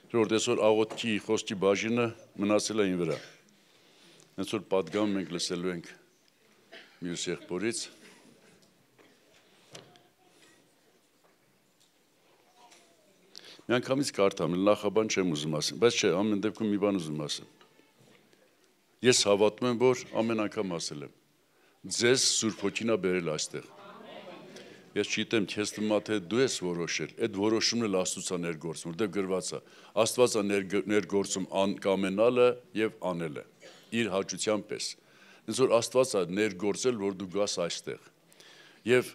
Որ այսօր աղոթքի խոսքի բաժինը մնացել է ին վրա։ Այսօր պատգամ մենք լսելու ենք մյուս եղբորից։ Միանգամից կարդամ, նախաբան չեմ ուզում ասեմ, բայց չէ, ամեն դեպքում մի բան ուզում ասեմ։ Ես հավատում եմ, որ ամեն անգամ ասել եմ։ Ձեզ Սուրբ Հոգին է բերել այստեղ։ Ես չգիտեմ, քեզ թվում է թե դու ես որոշել, այդ որոշումն էլ Աստծուց է ներգործում, որտեղ գրված է, Աստված է ներգործում կամենալը եւ անելը, իր հաճության պես։ Հենց որ Աստված է ներգործել, որ դու գաս այստեղ։ Եվ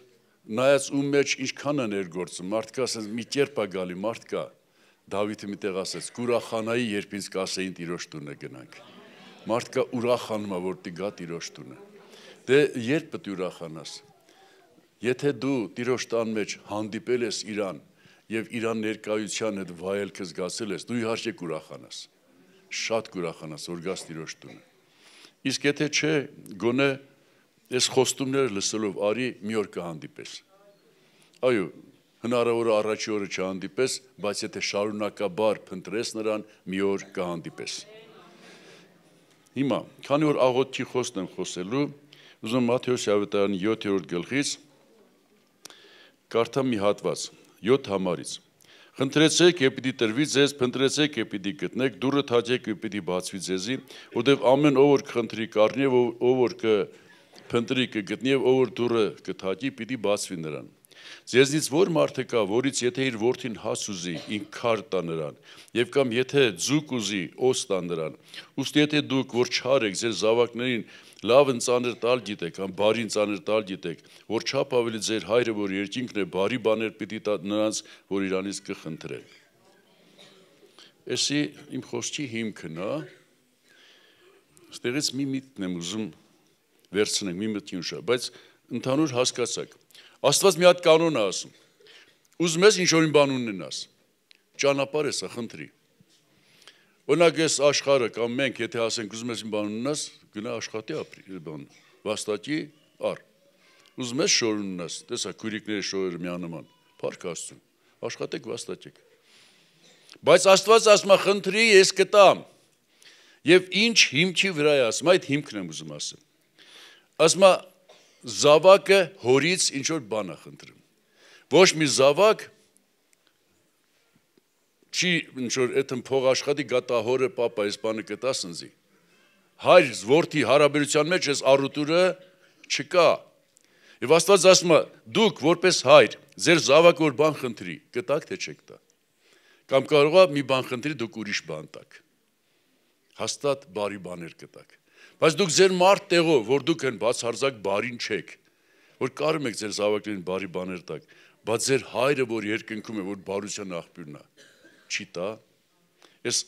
նայած ում մեջ ինչքան է ներգործում, մարդկա ասես մի կերպ է գալի, մարդկա Դավիթը միտեղ ասեց, կուրախանայի, երբ ինձ կասեին Տիրոջ տունը գնանք։ Մարդկա ուրախանում է, որ դի գա Տիրոջ տունը։ Դե երբ պետք է ուրախանաս։ Եթե դու Տիրոջ տան մեջ հանդիպել ես իրան եւ իրան ներկայության հետ վայելքը զգացել ես, դու իհարկե կուրախանաս։ Շատ կուրախանաս, որ գաս Տիրոջ տունը։ Իսկ եթե չէ, գոնե այս խոստումները լսելով արի մի օր կհանդիպես։ Այո, հնարավոր է առաջի օրը չհանդիպես, բայց եթե շարունակաբար փնտրես նրան, մի օր կհանդիպես։ Հիմա, քանի որ աղոթքի խոսքն եմ խոսելու, ուզում Մատթեոս ավետարանի 7-րդ գլխից կարդամ մի հատված, 7 համարից։ Խնդրեցեք, եւ պիտի տրվի ձեզ, փնտրեցեք, եւ պիտի գտնեք, դուռը թակեք, եւ պիտի բացվի ձեզի, որտեղ ամեն ով որ կխնդրի կառնի, ով որ կփնտրի կգտնի, եւ ով որ դուռը կթակի, պիտի բացվի նրան։ Ձեզնից որ մարդը կա, որից եթե իր որդին հաց ուզի, ինք քար տա նրան, եւ կամ եթե ձուկ ուզի, օս տա նրան։ Ուստի եթե դուք որ չար եք, ձեր զավակներին լավ ընծաներ տալ գիտեք, կամ բարի ընծաներ տալ գիտեք, որ չափ ավելի ձեր հայրը, որ երկինքն է, բարի բաներ պիտի տա նրանց, որ իրանից կխնդրեն։ Էսի իմ խոսքի հիմքն է, ստեղից մի միտքն եմ ուզում վերցնենք, մի մտքի ուշա, բայց ընդհանուր հասկացակ։ Աստված մի հատ կանոն է ասում։ Ուզում ես ինչ-որ բան ունենաս, ճանապարհ ես, խնդրի։ Օրինակ ես աշխարհը կամ մենք, եթե ասենք ուզում ես մի բան ունենաս, գնա աշխատի ապրի, բան, վաստակի առ։ Ուզում ես շոր ունենաս, տեսա քույրիկների շորերը միանման, փառք Աստծուն, աշխատեք, վաստակեք։ Բայց Աստված ասում է, խնդրի, ես կտամ։ Եվ ինչ հիմքի վրա է ասում, այդ հիմքն եմ ուզում ասեմ։ Ասում է, զավակը հորից ինչ որ բան է խնդրում։ Ոչ մի զավակ չի ինչ որ այդ փող աշխատի գտա հորը պապա այս բանը կտաս ինձի։ Հայր որդի հարաբերության մեջ այս առուտուրը չկա։ Եվ Աստված ասում է, դուք որպես հայր, ձեր զավակը որ բան խնդրի, կտաք թե չեք տա։ Կամ կարող է մի բան խնդրի, դուք ուրիշ բան տաք։ Հաստատ բարի բաներ կտաք։ Բայց դուք ձեր մարդ տեղով, որ դուք են բացարձակ բարին չեք, որ կարում եք ձեր զավակներին բարի բաներ տաք, բայց ձեր հայրը, որ երկնքում է, որ բարության աղբյուրն է, չի տա, ես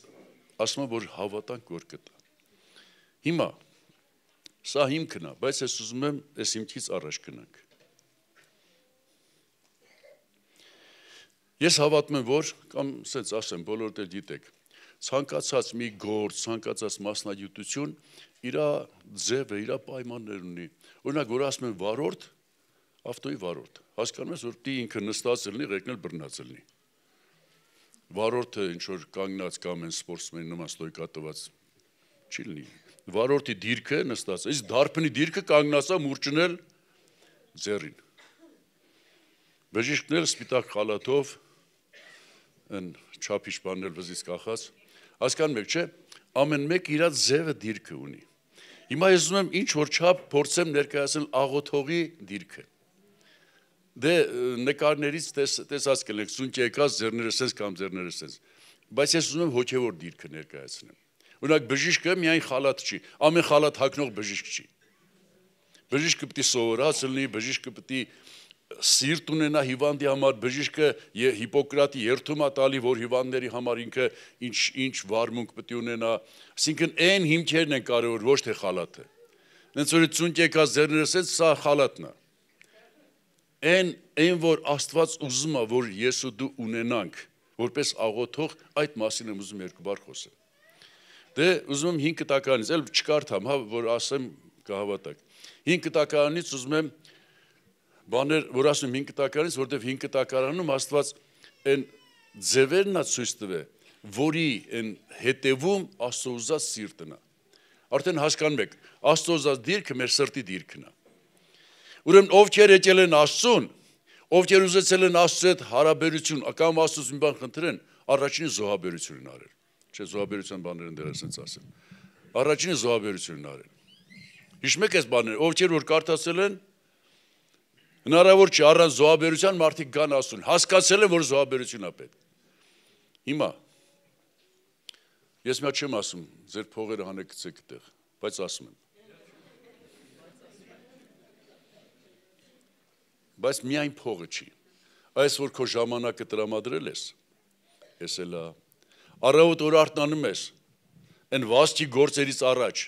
ասում եմ, որ հավատանք, որ կտա։ Հիմա, սա հիմքն է, բայց ես ուզում եմ այս հիմքից առաջ գնանք։ Ես հավատում եմ, որ, կամ սենց ասեմ, բոլորդ էլ գիտեք, ցանկացած մի գործ, ցանկացած մասնագիտություն իր ձևը, իր պայմաններ ունի։ Օրինակ, որ ասում են վարորդ, ավտոյի վարորդ։ Հասկանում ես, որ դի ինքը նստած լինի, ղեկնել բռնած լինի։ Վարորդը ինչ որ կանգնած կամ են սպորտսմենի նման ստոյկատված չի լինի։ Վարորդի դիրքը նստած, իսկ դարբնի դիրքը կանգնած է մուրճնել ձեռին։ Բժիշկն էլ սպիտակ խալաթով են չափիչ բանել վզից կախած։ Հասկանում եք, չէ՞, ամեն մեկ իր ձևը դիրքը ունի։ Հիմա ես ուզում եմ ինչ որ չափ փորձեմ ներկայացնել աղոթողի դիրքը։ Դե նկարներից տեսած կլինեք, սունկ եկած ձեռներս ես կամ ձեռներս ես։ Բայց ես ուզում եմ հոգևոր դիրքը ներկայացնեմ։ Օրինակ բժիշկը միայն խալաթ չի, ամեն խալաթ հագնող բժիշկ չի։ Բժիշկը պետք է սովորած լինի, բժիշկը պետք է սիրտ ունենա հիվանդի համար, բժիշկը Հիպոկրատի երդում է տալի, որ հիվանդների համար ինքը ինչ վարմունք պետք է ունենա, այսինքն այն հիմքերն են կարևոր, ոչ թե խալաթը։ Հենց որ ծունկ եկած ձեռներս ես, սա խալաթն է։ Այն որ Աստված ուզում է, որ ես ու դու ունենանք, որպես աղոթող, այդ մասին եմ ուզում երկու բառ խոսել։ Դե ուզում եմ 5 տականից, էլ չկարդամ, որ ասեմ կհավատաք։ 5 տականից ուզում եմ բաներ, որ ասում 5 տականից, որտեղ 5 տակարանում Աստված այն ձևերն է ցույց տվել, որի են հետևում Աստծո ուզած սիրտն է։ Արդեն հասկանում եք, Աստծո ուզած դիրքը մեր սրտի դիրքն է։ Ուրեմն ովքեր եկել են Աստծուն, ովքեր ուզեցել են Աստծո հետ հարաբերություն, կամ Աստծոց մի բան խնդրեն, առաջինը զոհաբերություն են արել։ Չէ, զոհաբերության բաներ են դեռ ասենց ասել։ Առաջինը զոհաբերություն են արել։ Հիշում եք այս բաները, ովքեր որ կարդացել են, հնարավոր չի առանց զոհաբերության մարդիկ գան Աստծուն, հասկացել են, որ զոհաբերություն է պետք։ Հիմա ես մի հատ չեմ ասում, ձեր փողերը հանեկցեք այդտեղ, բայց ասում եմ։ Բայց միայն փողը չի։ Այս որ քո ժամանակը տրամադրել ես, ես էլա առավոտ օր արթնանում ես, այն վաստի գործերից առաջ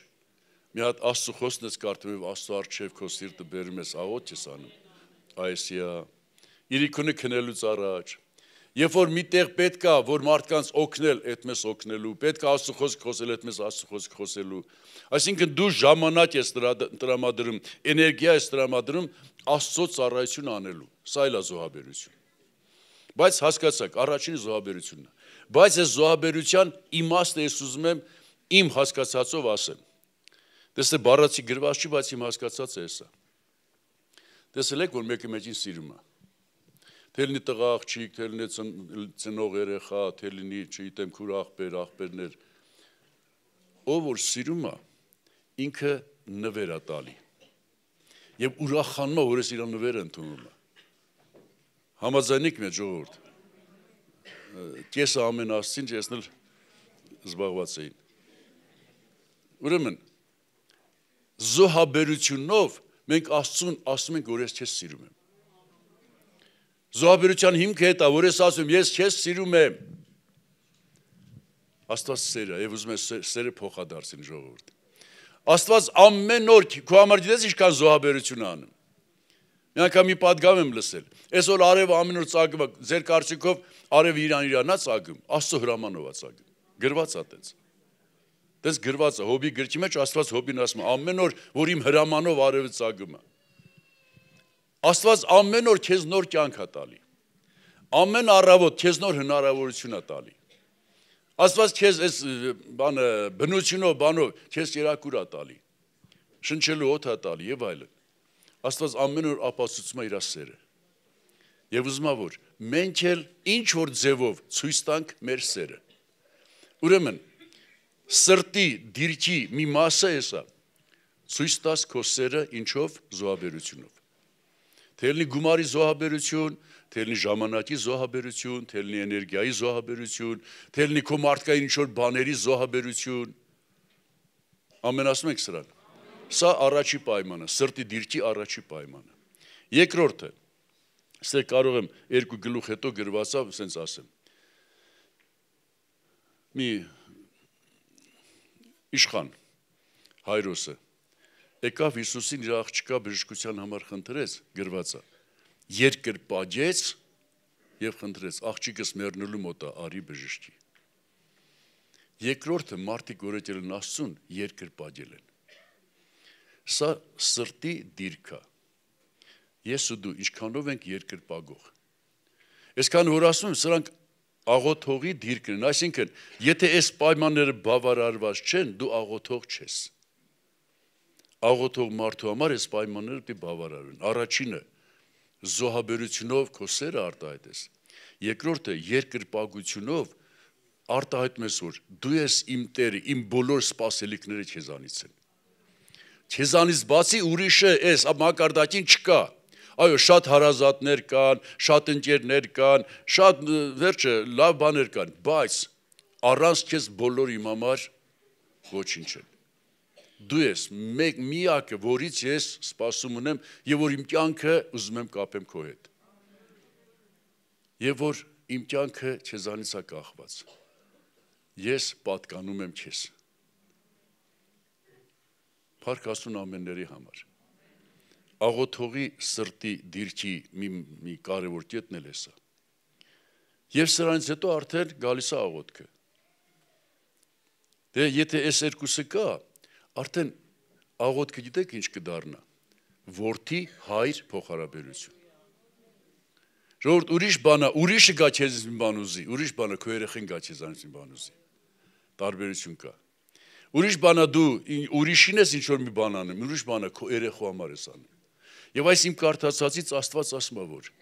մի հատ Աստծո խոսքն ես կարդում եւ Աստծո առջև քո սիրտը բերում ես, աղոթ ես անում։ Այսիա իրիկունը քնելուց առաջ, երբ որ միտեղ պետք է որ մարդկանց օգնել, այդ մեզ օգնելու, պետք է Աստծո խոսք խոսել, այդ մեզ Աստծո խոսք խոսելու։ Այսինքն դու ժամանակ ես տրամադրում, էներգիա ես տրամադրում Աստծո ծառայություն անելու։ Սա էլ է զոհաբերություն։ Բայց հասկացաք, առաջինը զոհաբերությունն է։ Բայց այս զոհաբերության իմաստը ես ուզում եմ իմ հասկացածով ասեմ։ Տեսեք, բառացի գրված չի, բայց իմ հասկացածը է սա։ Տեսել եք, որ մեկը մեջին սիրում է։ Թե լինի տղա աղջիկ, թե լինի ծնող երեխա, թե լինի, չգիտեմ, քուր աղբերներ։ Ով որ սիրում է, ինքը նվեր է տալի։ Եվ ուրախանում է, որ ես իր նվերը ընդունում է։ Համաձայնեք մեր ժողովուրդ։ Կեսը ամեն աստծին եսնել զբաղված էին։ Ուրեմն զոհաբերությունով մենք Աստծուն ասում ենք, որ ես քեզ սիրում եմ։ Զոհաբերության հիմքը հետա, որ ես ասում եմ, ես քեզ սիրում եմ։ Աստված սեր է, եւ ուզում է սերը փոխադարձին ժողովուրդ։ Աստված ամեն օր քո համար գիտես ինչքան զոհաբերություն է անում։ Մի անգամ մի պատգամ եմ լսել։ Այսօր արևը ամեն օր ծագում է, ձեր կարծիքով արևը իրանա ծագում, Աստծո հրամանով է ծագում։ Գրված է այդպես։ Դες գրված է, Հոբի գրքի մեջ Աստված Հոբին ասում է, ամեն օր, որ իմ հրամանով արևը ծագում է։ Աստված ամեն օր քեզ նոր կյանք է տալի։ Ամեն առավոտ քեզ նոր հնարավորություն է տալի։ Աստված քեզ այս բանը բնությունով քեզ երակուր է տալի։ Շնչելու օդ է տալի եւ այլն։ Աստված ամեն օր ապացուցում է իր սերը։ Եվ ուզում է որ մենք էլ ինչ որ ձևով ցույց տանք մեր սերը։ Ուրեմն սրտի դիրքի մի մասը է սա։ Ցույց տաս քո սերը ինչով զոհաբերությունով։ Թե լինի գումարի զոհաբերություն, թե լինի ժամանակի զոհաբերություն, թե լինի էներգիայի զոհաբերություն, թե լինի քո մարդկային ինչ-որ բաների զոհաբերություն։ Ամեն ասում եք սրան։ Սա առաջի պայմանը, սրտի դիրքի առաջի պայմանը։ Երկրորդը, ստե կարող եմ երկու գլուխ հետո գրվածա, ասենց ասեմ։ Մի իշխան Հայրոսը եկավ Հիսուսին իր աղջկա բժշկության համար խնդրեց, գրված է, երկրպագեց եւ խնդրեց, աղջիկս մեռնելու մոտ է, արի բժշկի։ Երկրորդը մարդիկ որ եկել են Աստծուն, երկրպագել են։ Սա սրտի դիրք է։ Ես ու դու ինչքանով ենք երկրպագող։ Այսքան որ ասում եմ, սրանք աղոթողի դիրքն են, այսինքն, եթե այս պայմանները բավարարված չեն, դու աղոթող չես։ Աղոթող մարդու համար այս պայմանները պետք է բավարարվեն։ Առաջինը զոհաբերությունով քո սերը արտահայտես։ Երկրորդը երկրպագությունով արտահայտում ես, որ դու ես իմ Տերը, իմ բոլոր սպասելիքները քեզանից են։ Քեզանից բացի ուրիշը այս մակարդակին չկա։ Այո, շատ հարազատներ կան, շատ ընկերներ կան, շատ վերջը լավ բաներ կան, բայց առանց քեզ բոլոր իմ համար ոչինչ են։ Դու ես միակը, որից ես սպասում ունեմ եւ որ իմ կյանքը ուզում եմ կապեմ քո հետ։ Եվ որ իմ կյանքը քեզանից է կախված։ Ես պատկանում եմ քեզ։ Փառք Աստծուն ամենների համար։ Աղոթողի սրտի դիրքի մի կարևոր կետն էլ է սա։ Եվ սրանից հետո արդեն գալիս է աղոթքը։ Դե եթե այս երկուսը կա, արդեն աղոթքը գիտեք ինչ կդառնա։ Որդի հայր փոխհարաբերություն։ Ժողովուրդ, ուրիշ բանա, ուրիշը գա քեզ մի բան ուզի, ուրիշ բանա քո երեխեն գա քեզանից մի բան ուզի։ Տարբերություն կա։ Ուրիշ բանա դու ուրիշին ես ինչ որ մի բան անում, ուրիշ բանա քո երեխու համար ես անում։ Եվ այս իմ կարդացածից Աստված ասում է որ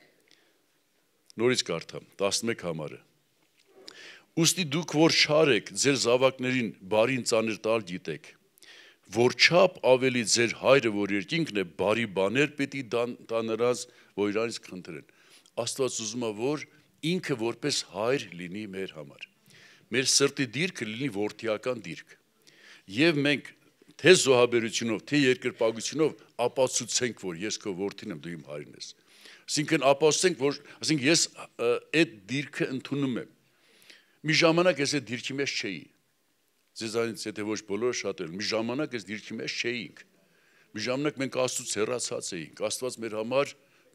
նորից կարդամ 11 համարը։ Ուստի դուք որ չար եք, ձեր զավակներին բարին ծանր տալ գիտեք, որ չափ ավելի ձեր հայրը, որ երկինքն է, բարի բաներ պիտի տա նրանց, որ իրանից կխնդրեն։ Աստված ուզում է, որ ինքը որպես հայր լինի մեր համար։ Մեր սրտի դիրքը լինի որդիական դիրք։ Եվ մենք թե զոհաբերությունով, թե երկրպագությունով ապացուցենք, որ ես քո որդին եմ, դու իմ հայրն ես։ Այսինքն ապացուցենք, որ այսինքն ես այդ դիրքը ընդունում եմ։ Մի ժամանակ ես այդ դիրքի մեջ չէի։ Ձեզանից եթե ոչ բոլորը շատ էլ, մի ժամանակ ես դիրքի մեջ չէինք։ Մի ժամանակ մենք Աստծուց հեռացած էինք, Աստված մեր համար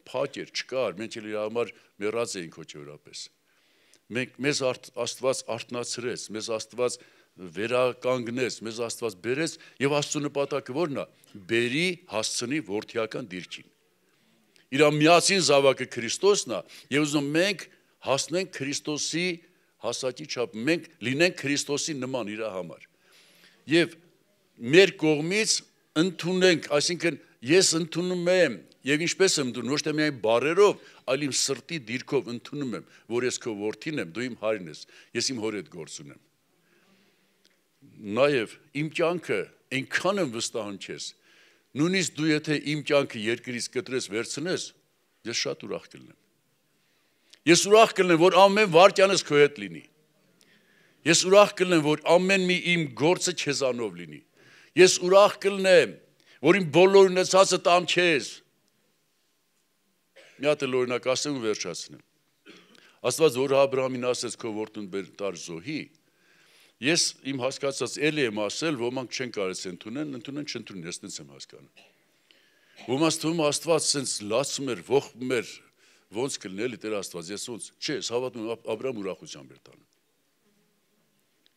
փակ էր, չկար, մենք էլ իր համար մեռած էինք հոգեորապես։ Մեզ Աստված արթնացրեց, մեզ Աստված վերականգնեց, մեզ Աստված բերեց եւ Աստծո նպատակը ո՞րն է։ Բերի հասցնի որդիական դիրքին։ Իր միածին զավակը Քրիստոսն է եւ ուզում մենք հասնենք Քրիստոսի հասակի չափ, մենք լինենք Քրիստոսի նման իր համար։ Եվ մեր կողմից ընդունենք, այսինքն ես ընդունում եմ եւ ինչպես եմ ընդունում, ոչ թե միայն բառերով, այլ իմ սրտի դիրքով ընդունում եմ, որ ես քո որդին եմ, դու իմ հայրն ես, ես իմ հոր հետ գործ ունեմ։ Նաեւ իմ կյանքը այնքան եմ վստահում քեզ, նույնիսկ դու եթե իմ կյանքը երկրից կտրես վերցնես, ես շատ ուրախ կլինեմ։ Ես ուրախ կլինեմ, որ ամեն վարքյանս քո հետ լինի։ Ես ուրախ կլինեմ, որ ամեն մի իմ գործը քեզանով լինի։ Ես ուրախ կլինեմ, որ իմ բոլոր ունեցածը տամ քեզ։ Մի հատ էլ օրինակ ասեմ ու վերջացնեմ։ Աստված որ Աբրահամին ասեց քո որդուն բեր տար զոհի, ես իմ հասկացած էլի եմ ասել, ոմանք չեն կարեց ընդունեն, չընդունեն, ես տենց եմ հասկանում։ Ոմանց թվում Աստված սենց լացում էր, ողբում էր, ոնց կլինել Տեր Աստված, ես ոնց, չէ, ես հավատում Աբրահամ ուրախությամբ էր տանում։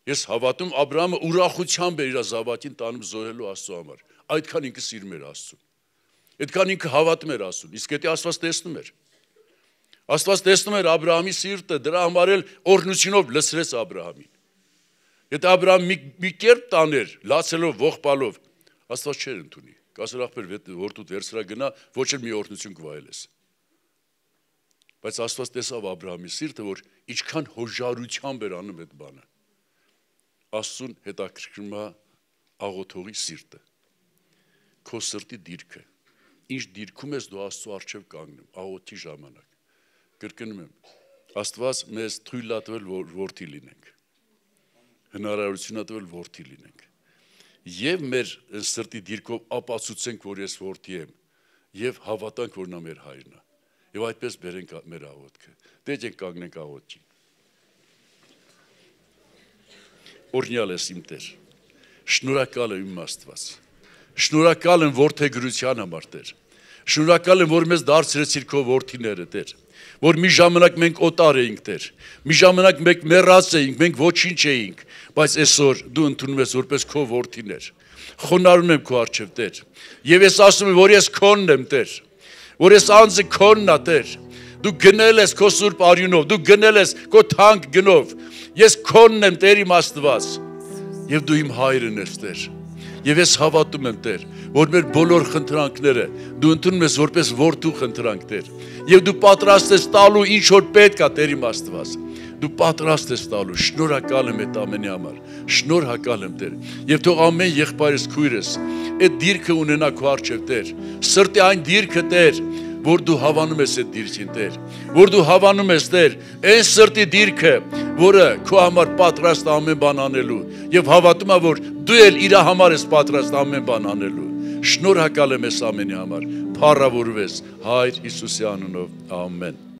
Ես հավատում Աբրահամը ուրախությամբ էր իր զավակին տանում զոհելու Աստծո համար։ Այդքան ինքը սիրում էր Աստծուն։ Այդքան ինքը հավատում էր Աստծուն։ Իսկ եթե Աստված տեսնում էր։ Աստված տեսնում էր Աբրահամի սիրտը, դրա համար էլ օրհնությունով լցրեց Աբրահամին։ Եթե Աբրահամ մի կերպ տաներ, լացելով, ողբալով, Աստված չէր ընդունի։ Կասեր ախպեր որդուդ վերցրա գնա, ոչ էլ մի օրհնություն կվայելես։ Բայց Աստված տեսավ Աբրահամի սիրտը, որ ինչքան հոժարությամբ էր անում այդ բանը։ Աստծուն հետաքրքրում է աղոթողի սիրտը, քո սրտի դիրքը, ինչ դիրքում ես դու Աստծո առջև կանգնում, աղոթի ժամանակ։ Կրկնում եմ, Աստված մեզ թույլ է տվել, որ որդի լինենք, հնարավորություն է տվել որդի լինենք, եւ մեր սրտի դիրքով ապացուցենք, որ ես որդի եմ, եւ հավատանք, որ նա մեր հայրն է, եւ այդպես բերենք մեր աղոթքը։ Դե եկեք կանգնենք աղոթքի։ Օրհնյալ ես իմ Տեր, շնորհակալ եմ իմ Աստված, շնորհակալ եմ որդեգրության համար Տեր, շնորհակալ եմ, որ մեզ դարձրեցիր քո որդիները Տեր, որ մի ժամանակ մենք օտար էինք Տեր, մի ժամանակ մենք մեռած էինք, մենք ոչինչ էինք, բայց այսօր դու ընդունում ես որպես քո որդիներ, խոնարհում եմ քո առջև Տեր, եւ ես ասում եմ, որ ես քոնն եմ Տեր, որ ես անձը քոնն է Տեր, դու գնել ես քո սուրբ արյունով, դու գնել ես քո թանկ գնով, ես քոնն եմ Տեր իմ Աստված, եւ դու իմ հայրն ես Տեր, եւ ես հավատում եմ Տեր, որ մեր բոլոր խնդրանքները դու ընդունում ես որպես որդու խնդրանք Տեր, եւ դու պատրաստ ես տալու ինչ որ պետք է Տեր իմ Աստված, դու պատրաստ ես տալու, շնորհակալ եմ այդ ամենի համար, շնորհակալ եմ Տեր, եւ թող ամեն եղբայրս քույրս այդ դիրքը ունենա քո առջև Տեր, սրտի այն դիրքը Տեր, որ դու հավանում ես այդ դիրքին Տեր, որ դու հավանում ես Տեր, այն սրտի դիրքը, որը քո համար պատրաստ ամեն բան անելու, եւ հավատում եմ, որ դու էլ իր համար ես պատրաստ ամեն բան անելու։ Շնորհակալ եմ այս ամենի համար, փառավորվես Հայր Հիսուսի անունով, ամեն։